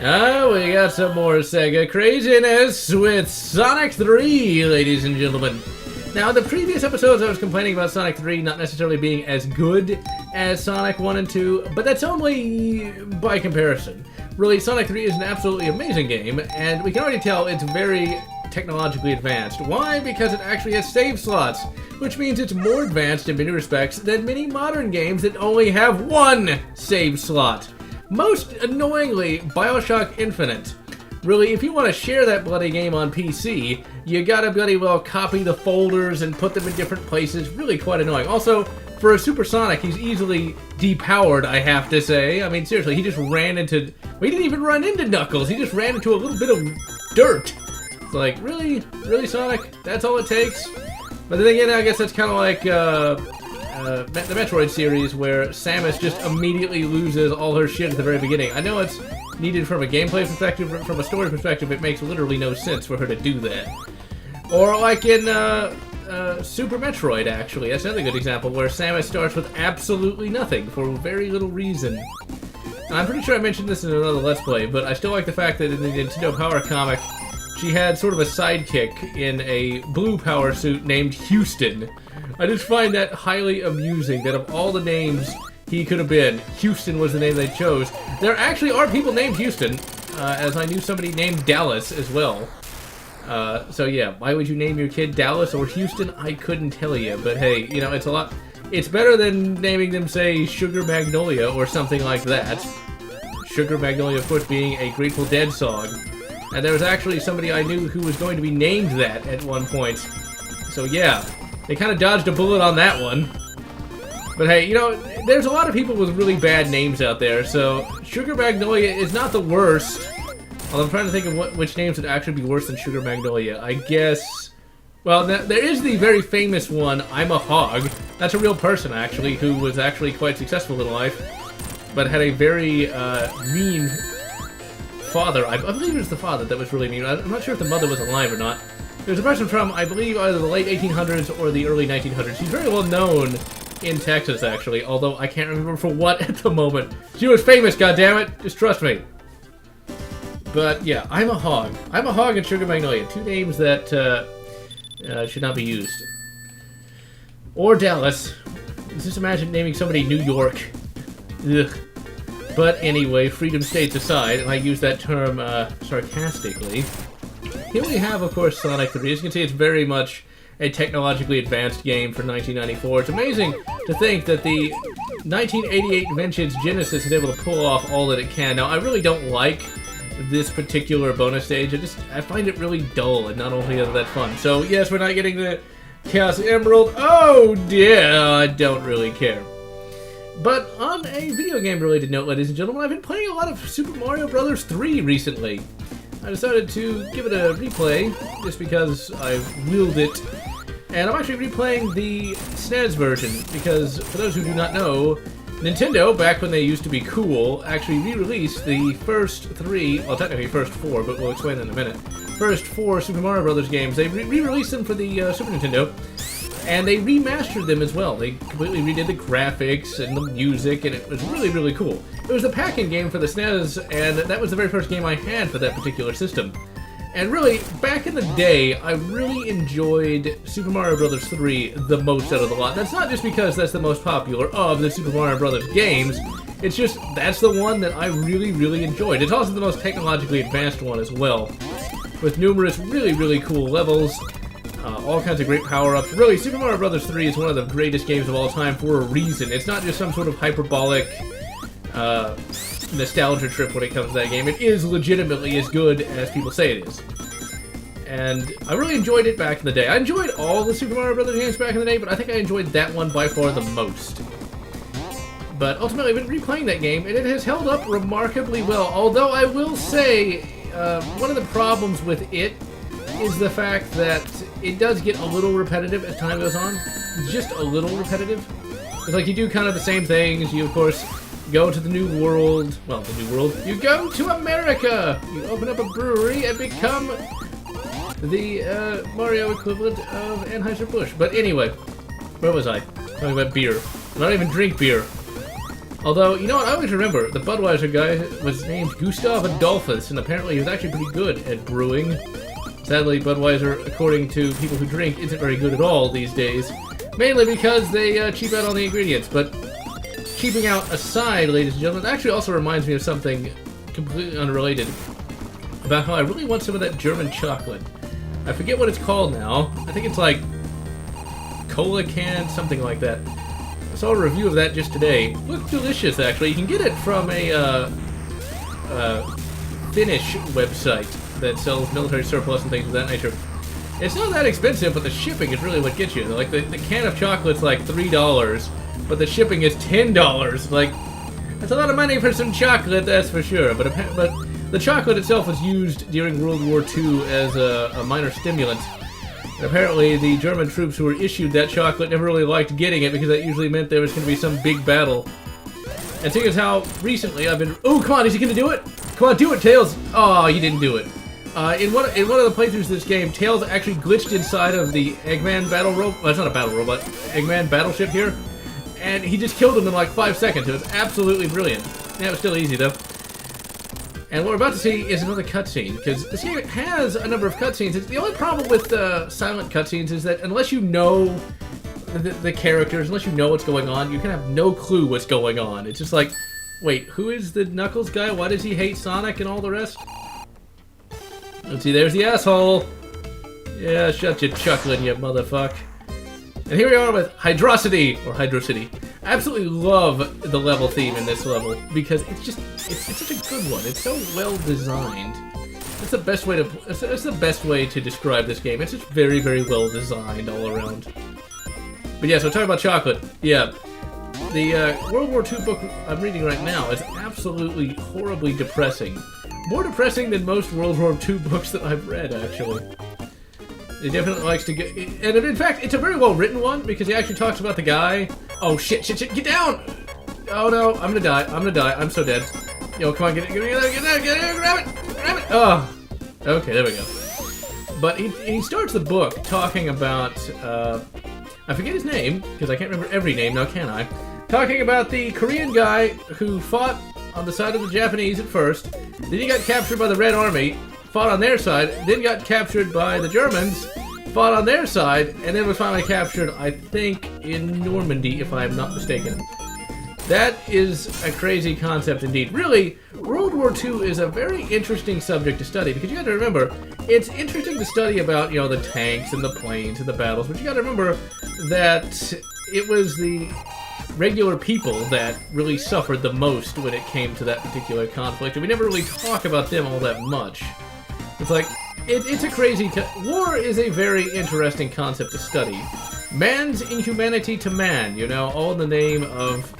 Oh, we got some more Sega craziness with Sonic 3, ladies and gentlemen. Now, in the previous episodes, I was complaining about Sonic 3 not necessarily being as good as Sonic 1 and 2, but that's only by comparison. Really, Sonic 3 is an absolutely amazing game, and we can already tell it's very technologically advanced. Why? Because it actually has save slots, which means it's more advanced in many respects than many modern games that only have one save slot. Most annoyingly, BioShock Infinite. Really, if you want to share that bloody game on PC, you gotta bloody well copy the folders and put them in different places. Really quite annoying. Also, for a Super Sonic, he's easily depowered, I have to say. I mean, seriously, he just ran into... Well, he didn't even run into Knuckles. He just ran into a little bit of dirt. It's like, really? Really, Sonic? That's all it takes? But then again, I guess that's kind of like the Metroid series, where Samus just immediately loses all her shit at the very beginning. I know it's needed from a gameplay perspective, but from a story perspective, it makes literally no sense for her to do that. Or like in Super Metroid, actually. That's another good example, where Samus starts with absolutely nothing for very little reason. And I'm pretty sure I mentioned this in another Let's Play, but I still like the fact that in the Nintendo Power comic, she had sort of a sidekick in a blue power suit named Houston. I just find that highly amusing, that of all the names he could have been, Houston was the name they chose. There actually are people named Houston, as I knew somebody named Dallas as well. So yeah, why would you name your kid Dallas or Houston? I couldn't tell you, but hey, you know, it's better than naming them, say, Sugar Magnolia or something like that. Sugar Magnolia, of course, being a Grateful Dead song. And there was actually somebody I knew who was going to be named that at one point. So yeah, they kind of dodged a bullet on that one. But hey, you know, there's a lot of people with really bad names out there, so Sugar Magnolia is not the worst. Although I'm trying to think of which names would actually be worse than Sugar Magnolia. I guess... Well, there is the very famous one, I'm a Hog. That's a real person, actually, who was actually quite successful in life, but had a very mean father. I believe it was the father that was really mean. I'm not sure if the mother was alive or not. There's a person from, I believe, either the late 1800s or the early 1900s. She's very well known in Texas, actually, although I can't remember for what at the moment. She was famous, goddammit! Just trust me. But yeah, I'm a Hog. I'm a Hog and Sugar Magnolia. Two names that should not be used. Or Dallas. Just imagine naming somebody New York. Ugh. But anyway, freedom states aside, and I use that term sarcastically. Here we have, of course, Sonic 3. As you can see, it's very much a technologically advanced game for 1994. It's amazing to think that the 1988 vintage Genesis is able to pull off all that it can. Now, I really don't like this particular bonus stage. I find it really dull and not only that fun. So, yes, we're not getting the Chaos Emerald. Oh, dear, I don't really care. But on a video game-related note, ladies and gentlemen, I've been playing a lot of Super Mario Bros. 3 recently. I decided to give it a replay, just because I've willed it. And I'm actually replaying the SNES version, because for those who do not know, Nintendo, back when they used to be cool, actually re-released the first three, well technically first four, but we'll explain that in a minute, first four Super Mario Bros. Games. They re-released them for the Super Nintendo, and they remastered them as well. They completely redid the graphics and the music, and it was really, really cool. It was the pack-in game for the SNES, and that was the very first game I had for that particular system. And really, back in the day, I really enjoyed Super Mario Bros. 3 the most out of the lot. That's not just because that's the most popular of the Super Mario Bros. Games. It's just, that's the one that I really, really enjoyed. It's also the most technologically advanced one as well, with numerous really, really cool levels, all kinds of great power-ups. Really, Super Mario Bros. 3 is one of the greatest games of all time for a reason. It's not just some sort of hyperbolic nostalgia trip when it comes to that game. It is legitimately as good as people say it is. And I really enjoyed it back in the day. I enjoyed all the Super Mario Bros. Games back in the day, but I think I enjoyed that one by far the most. But ultimately, I've been replaying that game, and it has held up remarkably well. Although I will say, one of the problems with it is the fact that it does get a little repetitive as time goes on. Just a little repetitive. It's like you do kind of the same things. You, of course, go to the new world. Well, the new world. You go to America! You open up a brewery and become the Mario equivalent of Anheuser-Busch. But anyway, where was I? Talking about beer. I don't even drink beer. Although, you know what, I always remember, the Budweiser guy was named Gustav Adolphus, and apparently he was actually pretty good at brewing. Sadly, Budweiser, according to people who drink, isn't very good at all these days. Mainly because they cheap out on the ingredients, but cheaping out aside, ladies and gentlemen, it actually also reminds me of something completely unrelated about how I really want some of that German chocolate. I forget what it's called now. I think it's like Cola Can, something like that. I saw a review of that just today. Looked delicious, actually. You can get it from a Finnish website that sells military surplus and things of that nature. It's not that expensive, but the shipping is really what gets you. Like, the can of chocolate's like $3, but the shipping is $10. Like, that's a lot of money for some chocolate, that's for sure. But the chocolate itself was used during World War II as a minor stimulant. And apparently, the German troops who were issued that chocolate never really liked getting it because that usually meant there was going to be some big battle. And seeing as how recently I've been... Oh, come on, is he going to do it? Come on, do it, Tails! Oh, he didn't do it. In one of the playthroughs of this game, Tails actually glitched inside of the Eggman battle robot. Well, it's not a battle robot. Eggman battleship here. And he just killed him in like 5 seconds. It was absolutely brilliant. Yeah, it was still easy, though. And what we're about to see is another cutscene, because this game has a number of cutscenes. The only problem with silent cutscenes is that unless you know the characters, unless you know what's going on, you can have no clue what's going on. It's just like, wait, who is the Knuckles guy? Why does he hate Sonic and all the rest? Let's see, there's the asshole. Yeah, shut your chuckling, you motherfuck. And here we are with Hydrocity, or Hydrocity. I absolutely love the level theme in this level, because it's such a good one. It's so well designed. It's the best way to, it's the best way to describe this game. It's just very, very well designed all around. But yeah, so talking about chocolate, yeah. The World War II book I'm reading right now is absolutely horribly depressing. More depressing than most World War II books that I've read, actually. It definitely likes to get... And in fact, it's a very well-written one, because he actually talks about the guy... Oh, shit, get down! Oh, no, I'm gonna die, I'm so dead. Yo, come on, get it, grab it! Oh! Okay, there we go. But he starts the book talking about... I forget his name, because I can't remember every name, now can I? Talking about the Korean guy who fought on the side of the Japanese at first, then he got captured by the Red Army, fought on their side, then got captured by the Germans, fought on their side, and then was finally captured, I think, in Normandy, if I am not mistaken. That is a crazy concept indeed. Really, World War II is a very interesting subject to study, because you got to remember, it's interesting to study about, you know, the tanks and the planes and the battles, but you got to remember that it was the regular people that really suffered the most when it came to that particular conflict, and we never really talk about them all that much. It's like, it's a crazy... War is a very interesting concept to study. Man's inhumanity to man, you know, all in the name of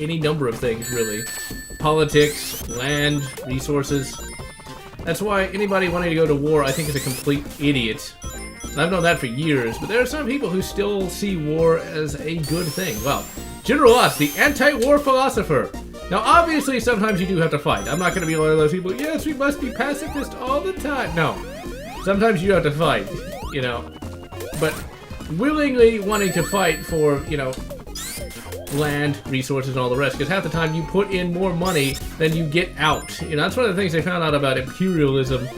any number of things, really. Politics, land, resources. That's why anybody wanting to go to war, I think, is a complete idiot. And I've known that for years, but there are some people who still see war as a good thing. Well, General Lotz, the anti-war philosopher. Now, obviously, sometimes you do have to fight. I'm not going to be one of those people, yes, we must be pacifist all the time. No. Sometimes you have to fight, you know. But willingly wanting to fight for, you know, land, resources, and all the rest, because half the time you put in more money than you get out. You know, that's one of the things they found out about imperialism,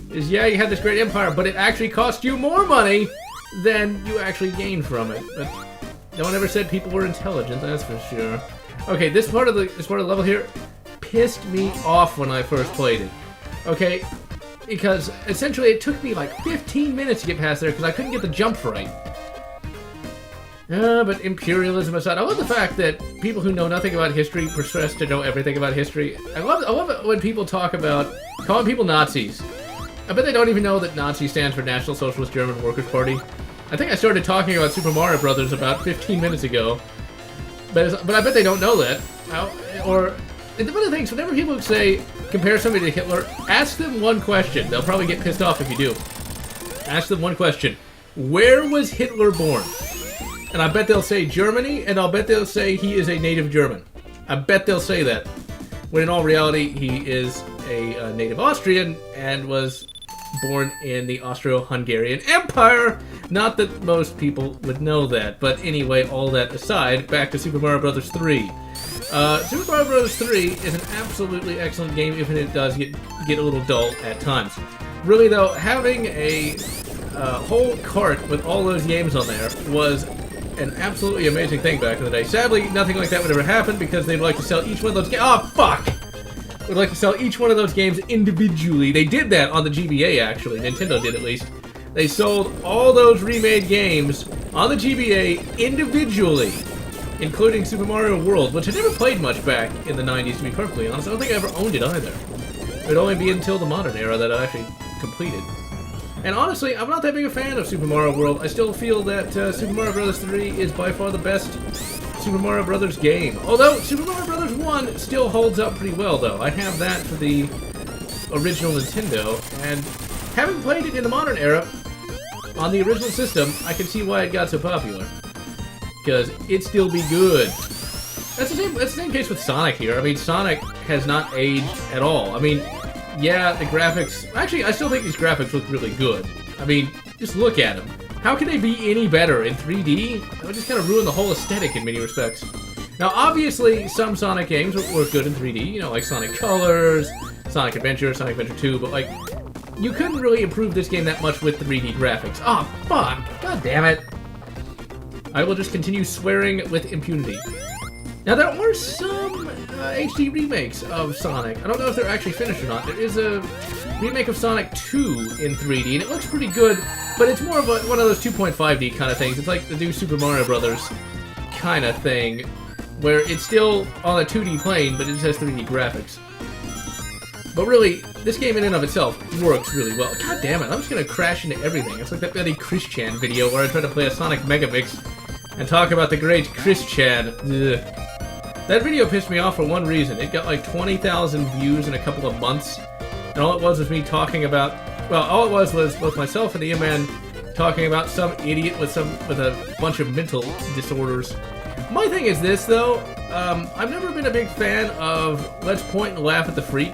is, yeah, you had this great empire, but it actually cost you more money than you actually gained from it. But no one ever said people were intelligent, that's for sure. Okay, this part of the level here pissed me off when I first played it. Okay, because essentially it took me like 15 minutes to get past there because I couldn't get the jump right. But imperialism aside, I love the fact that people who know nothing about history profess to know everything about history. I love it when people talk about calling people Nazis. I bet they don't even know that Nazi stands for National Socialist German Workers' Party. I think I started talking about Super Mario Brothers about 15 minutes ago. But I bet they don't know that. Or, one of the things, whenever people say, compare somebody to Hitler, ask them one question. They'll probably get pissed off if you do. Ask them one question. Where was Hitler born? And I bet they'll say Germany, and I'll bet they'll say he is a native German. I bet they'll say that. When in all reality, he is a native Austrian and was born in the Austro-Hungarian Empire. Not that most people would know that, but anyway, all that aside, back to Super Mario Bros. 3. Super Mario Bros. 3 is an absolutely excellent game, even if it does get a little dull at times. Really, though, having a whole cart with all those games on there was an absolutely amazing thing back in the day. Sadly, nothing like that would ever happen because they'd like to sell each one of those games. Oh, fuck! Would like to sell each one of those games individually. They did that on the GBA, actually. Nintendo did, at least. They sold all those remade games on the GBA individually, including Super Mario World, which I never played much back in the 90s, to be perfectly honest. I don't think I ever owned it either. It would only be until the modern era that I actually completed. And honestly, I'm not that big a fan of Super Mario World. I still feel that Super Mario Bros. 3 is by far the best Super Mario Bros. Game. Although, Super Mario Bros. 1 still holds up pretty well, though. I have that for the original Nintendo, and having played it in the modern era, on the original system, I can see why it got so popular. Because it'd still be good. That's the same case with Sonic here. I mean, Sonic has not aged at all. I mean, yeah, the graphics... Actually, I still think these graphics look really good. I mean, just look at them. How can they be any better in 3D? That would just kind of ruin the whole aesthetic in many respects. Now, obviously, some Sonic games were good in 3D, you know, like Sonic Colors, Sonic Adventure, Sonic Adventure 2, but, like, you couldn't really improve this game that much with 3D graphics. Oh, fuck! God damn it! I will just continue swearing with impunity. Now, there are some HD remakes of Sonic. I don't know if they're actually finished or not. There is a remake of Sonic 2 in 3D, and it looks pretty good, but it's more of one of those 2.5D kind of things. It's like the new Super Mario Brothers kind of thing, where it's still on a 2D plane, but it just has 3D graphics. But really, this game in and of itself works really well. God damn it, I'm just gonna crash into everything. It's like that bloody Chris Chan video where I try to play a Sonic Mega Mix and talk about the great Chris Chan. Ugh. That video pissed me off for one reason. It got like 20,000 views in a couple of months, and all it was me talking about... Well, all it was both myself and the man talking about some idiot with a bunch of mental disorders. My thing is this, though. I've never been a big fan of let's point and laugh at the freak.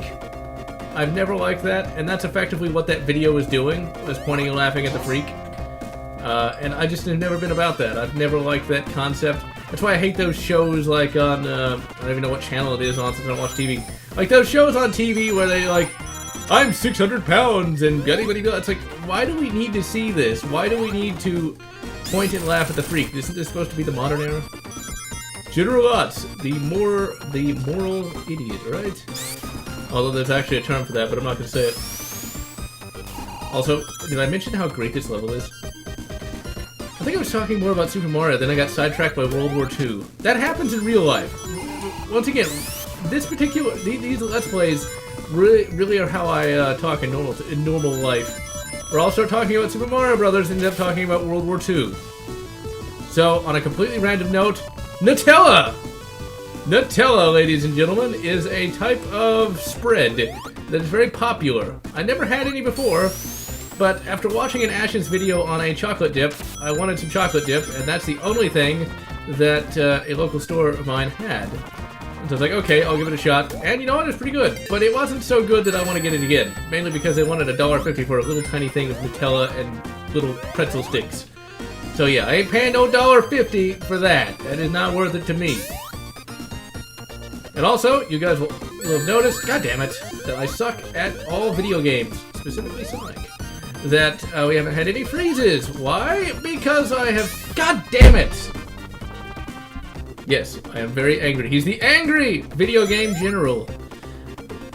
I've never liked that, and that's effectively what that video was doing, was pointing and laughing at the freak. And I just have never been about that. I've never liked that concept. That's why I hate those shows like on, I don't even know what channel it is on since I don't watch TV. Like those shows on TV where they like, I'm 600 pounds and goody-goody. It's like, why do we need to see this? Why do we need to point and laugh at the freak? Isn't this supposed to be the modern era? General Lotz, the moral idiot, right? Although there's actually a term for that, but I'm not going to say it. Also, did I mention how great this level is? I think I was talking more about Super Mario, then I got sidetracked by World War II. That happens in real life. Once again, these Let's Plays really are how I talk in normal life. Or I'll start talking about Super Mario Brothers and end up talking about World War II. So, on a completely random note, Nutella! Nutella, ladies and gentlemen, is a type of spread that is very popular. I never had any before, but after watching an Ash's video on a chocolate dip, I wanted some chocolate dip, and that's the only thing that a local store of mine had. And so I was like, okay, I'll give it a shot. And you know what? It's pretty good. But it wasn't so good that I want to get it again. Mainly because they wanted $1.50 for a little tiny thing of Nutella and little pretzel sticks. So yeah, I ain't paying no $1.50 for that. That is not worth it to me. And also, you guys will have noticed, god damn it, that I suck at all video games, specifically Sonic. That we haven't had any freezes. Why? Because I have... God damn it! Yes, I am very angry. He's the angry video game general.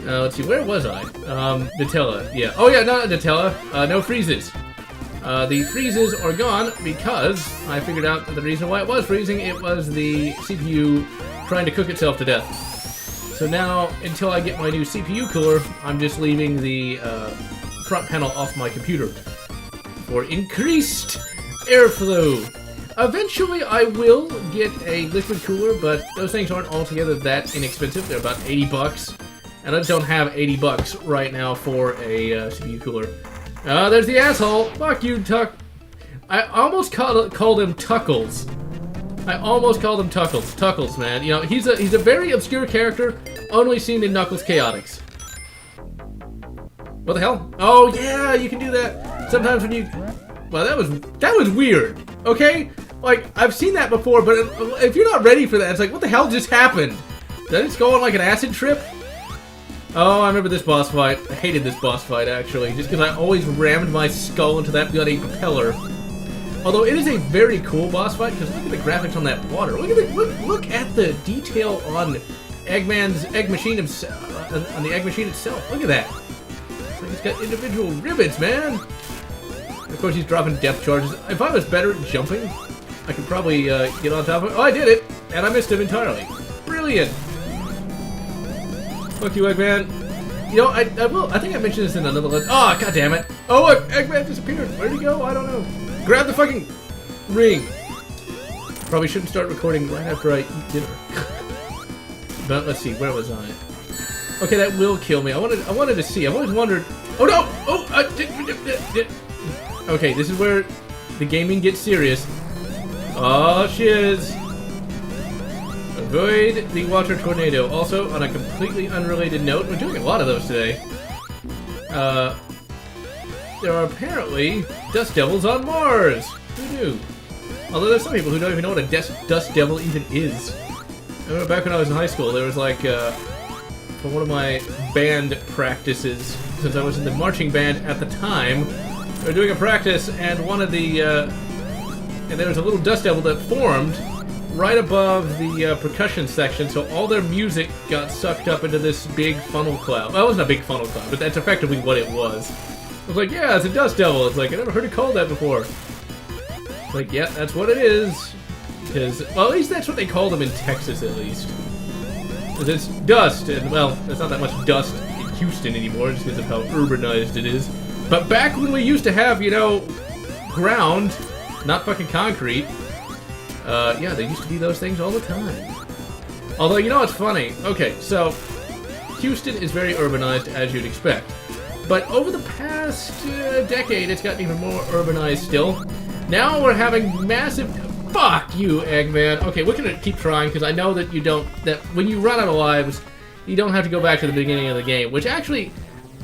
Let's see, where was I? Nutella, yeah. Oh yeah, not Nutella. No freezes. The freezes are gone because I figured out the reason why it was freezing. It was the CPU trying to cook itself to death. So now, until I get my new CPU cooler, I'm just leaving the front panel off my computer for increased airflow. Eventually, I will get a liquid cooler, but those things aren't altogether that inexpensive. They're about 80 bucks, and I just don't have 80 bucks right now for a CPU cooler. There's the asshole. Fuck you, Tuck. I almost called him Tuckles. I almost called him Tuckles. Tuckles, man. You know, he's a very obscure character, only seen in Knuckles Chaotix. What the hell? Oh yeah, you can do that. Sometimes when you... Well, that was weird. Okay? Like, I've seen that before, but if you're not ready for that, it's like, what the hell just happened? Did it go on like an acid trip? Oh, I remember this boss fight. I hated this boss fight, actually, just because I always rammed my skull into that bloody propeller. Although it is a very cool boss fight, because look at the graphics on that water. Look at the detail on Eggman's egg machine himself, on the egg machine itself. Look at that. It's like it's got individual rivets, man. And of course, he's dropping depth charges. If I was better at jumping, I could probably get on top of it. Oh, I did it, and I missed him entirely. Brilliant. Fuck you, Eggman. You know, I think I mentioned this in another list. Oh, god damn it. Oh, look, Eggman disappeared. Where'd he go? I don't know. Grab the fucking ring. Probably shouldn't start recording right after I eat dinner. But let's see, where was I? Okay, that will kill me. I wanted to see. I've always wondered. Oh no! Oh, okay, this is where the gaming gets serious. Oh, shiz. Avoid the water tornado. Also, on a completely unrelated note, we're doing a lot of those today. There are apparently dust devils on Mars. Who knew? Although there's some people who don't even know what a dust devil even is. I remember back when I was in high school, there was like, for one of my band practices, since I was in the marching band at the time, we were doing a practice, and one of the, and there was a little dust devil that formed right above the percussion section, so all their music got sucked up into this big funnel cloud. Well, it wasn't a big funnel cloud, but that's effectively what it was. I was like, yeah, it's a dust devil. It's like, I never heard it called that before. It's like, yeah, that's what it is. Because, well, at least that's what they call them in Texas, at least. Because it's dust, and, well, there's not that much dust in Houston anymore, just because of how urbanized it is. But back when we used to have, you know, ground, not fucking concrete, yeah, there used to be those things all the time. Although, you know what's funny? Okay, so, Houston is very urbanized, as you'd expect. But over the past decade, it's gotten even more urbanized still. Now we're having massive... Fuck you, Eggman. Okay, we're gonna keep trying, because I know that you don't... That when you run out of lives, you don't have to go back to the beginning of the game. Which actually,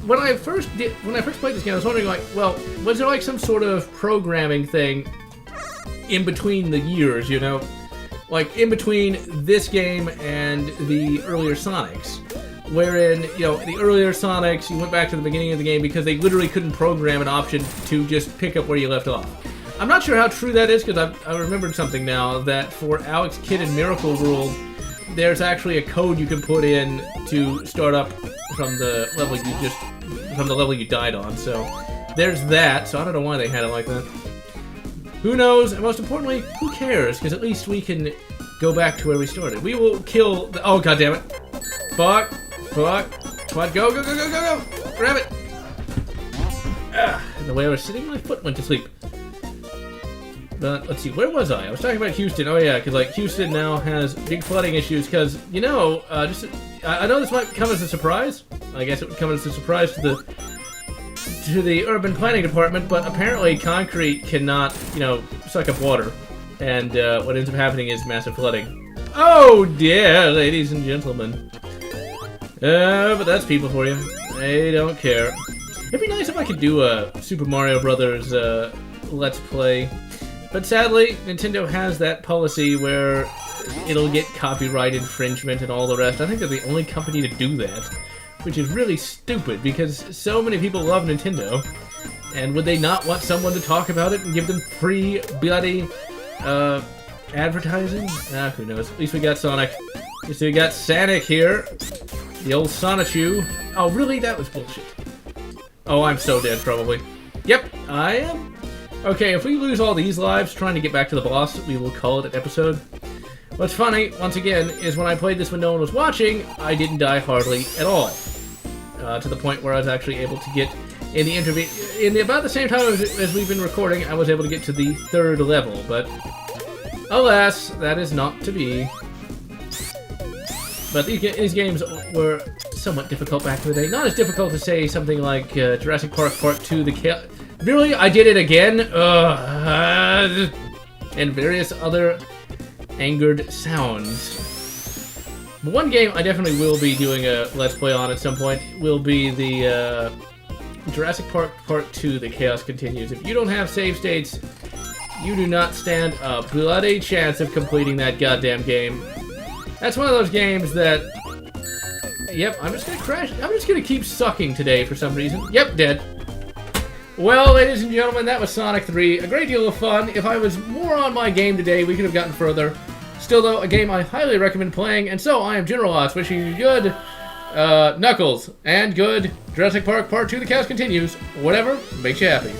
when I first played this game, I was wondering, like, well, was there like some sort of programming thing in between the years, you know? Like, in between this game and the earlier Sonics. Wherein, you know, the earlier Sonics, you went back to the beginning of the game because they literally couldn't program an option to just pick up where you left off. I'm not sure how true that is, because I remembered something now, that for Alex Kidd in Miracle World, there's actually a code you can put in to start up from the level you died on, so there's that, so I don't know why they had it like that. Who knows, and most importantly, who cares, because at least we can go back to where we started. We will kill the... Oh, goddammit. Fuck. Come on, go. Grab it. And the way I was sitting, my foot went to sleep. But, let's see, where was I? I was talking about Houston. Oh, yeah, because, like, Houston now has big flooding issues, because, you know, I know this might come as a surprise. I guess it would come as a surprise to the urban planning department, but apparently concrete cannot, you know, suck up water. And, what ends up happening is massive flooding. Oh, dear, ladies and gentlemen. But that's people for you. They don't care. It'd be nice if I could do a Super Mario Brothers, Let's Play. But sadly, Nintendo has that policy where it'll get copyright infringement and all the rest. I think they're the only company to do that, which is really stupid because so many people love Nintendo. And would they not want someone to talk about it and give them free bloody advertising? Who knows. At least we got Sonic. At least we got Sonic here. The old Sonichu. Oh, really? That was bullshit. Oh, I'm so dead, probably. Yep, I am. Okay, if we lose all these lives trying to get back to the boss, we will call it an episode. What's funny, once again, is when I played this when no one was watching, I didn't die hardly at all. To the point where I was actually able to get, in about the same time as we've been recording, I was able to get to the 3rd level, but alas, that is not to be. But these games were somewhat difficult back in the day. Not as difficult to say something like Jurassic Park Part 2, Really? I did it again? And various other angered sounds. But one game I definitely will be doing a Let's Play on at some point will be the Jurassic Park Part 2, The Chaos Continues. If you don't have save states, you do not stand a bloody chance of completing that goddamn game. That's one of those games that... Yep, I'm just gonna crash. I'm just gonna keep sucking today for some reason. Yep, dead. Well, ladies and gentlemen, that was Sonic 3. A great deal of fun. If I was more on my game today, we could have gotten further. Still, though, a game I highly recommend playing. And so, I am General Lotz, wishing you good Knuckles and good Jurassic Park Part 2 The Cast Continues. Whatever makes you happy.